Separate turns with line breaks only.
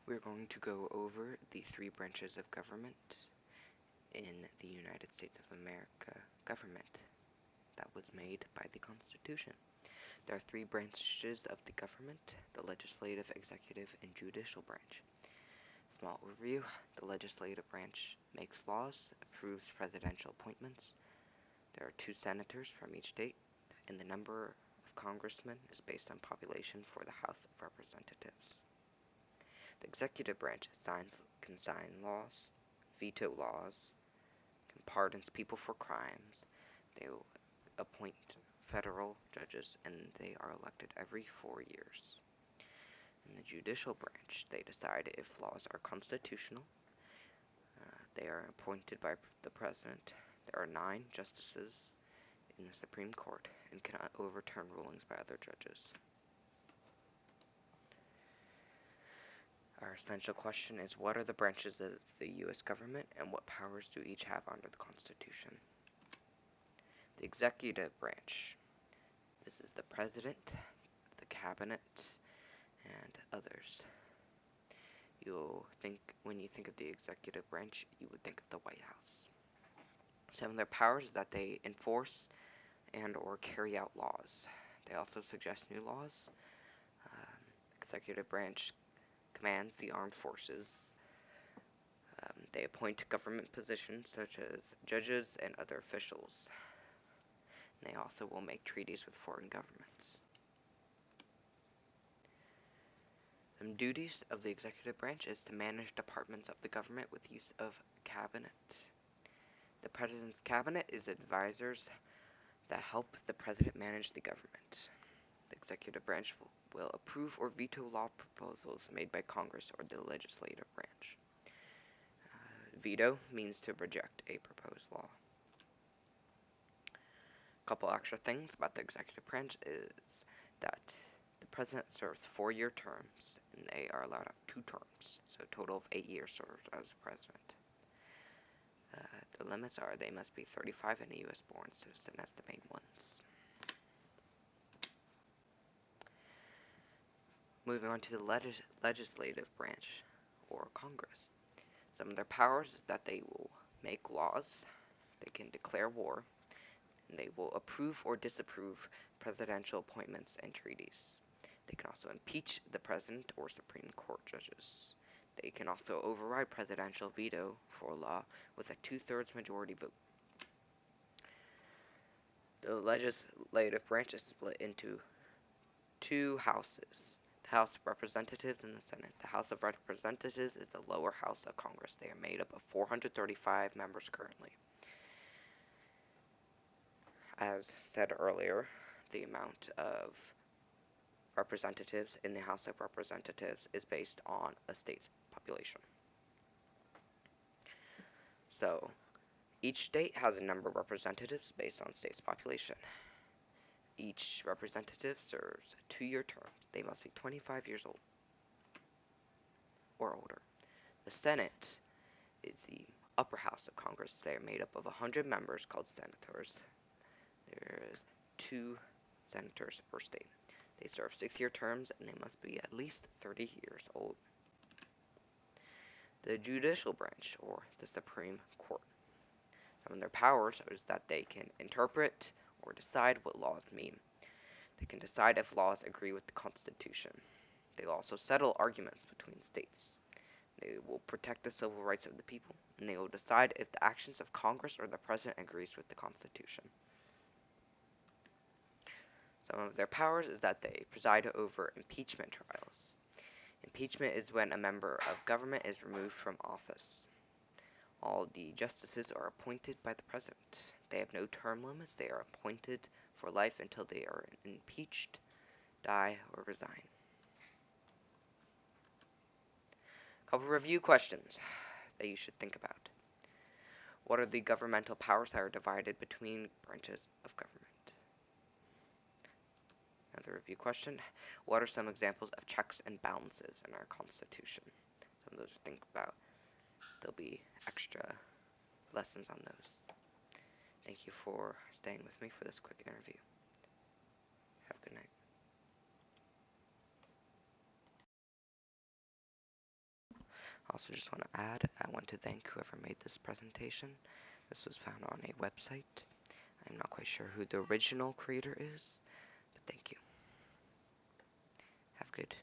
We're going to go over the three branches of government in the United States of America government that was made by the Constitution. There are three branches of the government: the legislative, executive, and judicial branch. Small review: the legislative branch makes laws, approves presidential appointments. There are 2 senators from each state, and the number of congressmen is based on population for the House of Representatives. The executive branch can sign laws, veto laws, can pardon people for crimes. They will appoint federal judges, and they are elected every 4 years. In the judicial branch, they decide if laws are constitutional. They are appointed by the president. There are 9 justices in the Supreme Court and cannot overturn rulings by other judges. Our essential question is, what are the branches of the U.S. government and what powers do each have under the Constitution? The executive branch. This is the president, the cabinet, and others. When you think of the executive branch, you would think of the White House. Some of their powers is that they enforce and or carry out laws. They also suggest new laws. Executive branch commands the armed forces. They appoint government positions such as judges and other officials. And they also will make treaties with foreign governments. Some duties of the executive branch is to manage departments of the government with use of cabinet. The president's cabinet is advisors that help the president manage the government. The executive branch will approve or veto law proposals made by Congress or the legislative branch. Veto means to reject a proposed law. A couple extra things about the executive branch is that the president serves 4-year terms, and they are allowed to have 2 terms, so a total of 8 years served as president. The limits are they must be 35 and a U.S. born citizen as the main ones. Moving on to the legislative branch, or Congress. Some of their powers is that they will make laws, they can declare war, and they will approve or disapprove presidential appointments and treaties. They can also impeach the president or Supreme Court judges. They can also override presidential veto for a law with a 2/3 majority vote. The legislative branch is split into 2 houses: the House of Representatives and the Senate. The House of Representatives is the lower house of Congress. They are made up of 435 members currently. As said earlier, the amount of representatives in the House of Representatives is based on a state's population. So, each state has a number of representatives based on state's population. Each representative serves 2-year terms. They must be 25 years old or older. The Senate is the upper house of Congress. They are made up of 100 members called senators. There is 2 senators per state. They serve 6-year terms, and they must be at least 30 years old. The judicial branch, or the Supreme Court. Some of their powers is that they can interpret or decide what laws mean. They can decide if laws agree with the Constitution. They will also settle arguments between states. They will protect the civil rights of the people, and they will decide if the actions of Congress or the President agrees with the Constitution. Some of their powers is that they preside over impeachment trials. Impeachment is when a member of government is removed from office. All the justices are appointed by the president. They have no term limits. They are appointed for life until they are impeached, die, or resign. Couple review questions that you should think about. What are the governmental powers that are divided between branches of government? Another review question. What are some examples of checks and balances in our Constitution? Some of those to think about. There'll be extra lessons on those. Thank you for staying with me for this quick interview. Have a good night. Also just want to add, I want to thank whoever made this presentation. This was found on a website. I'm not quite sure who the original creator is, but thank you. Have a good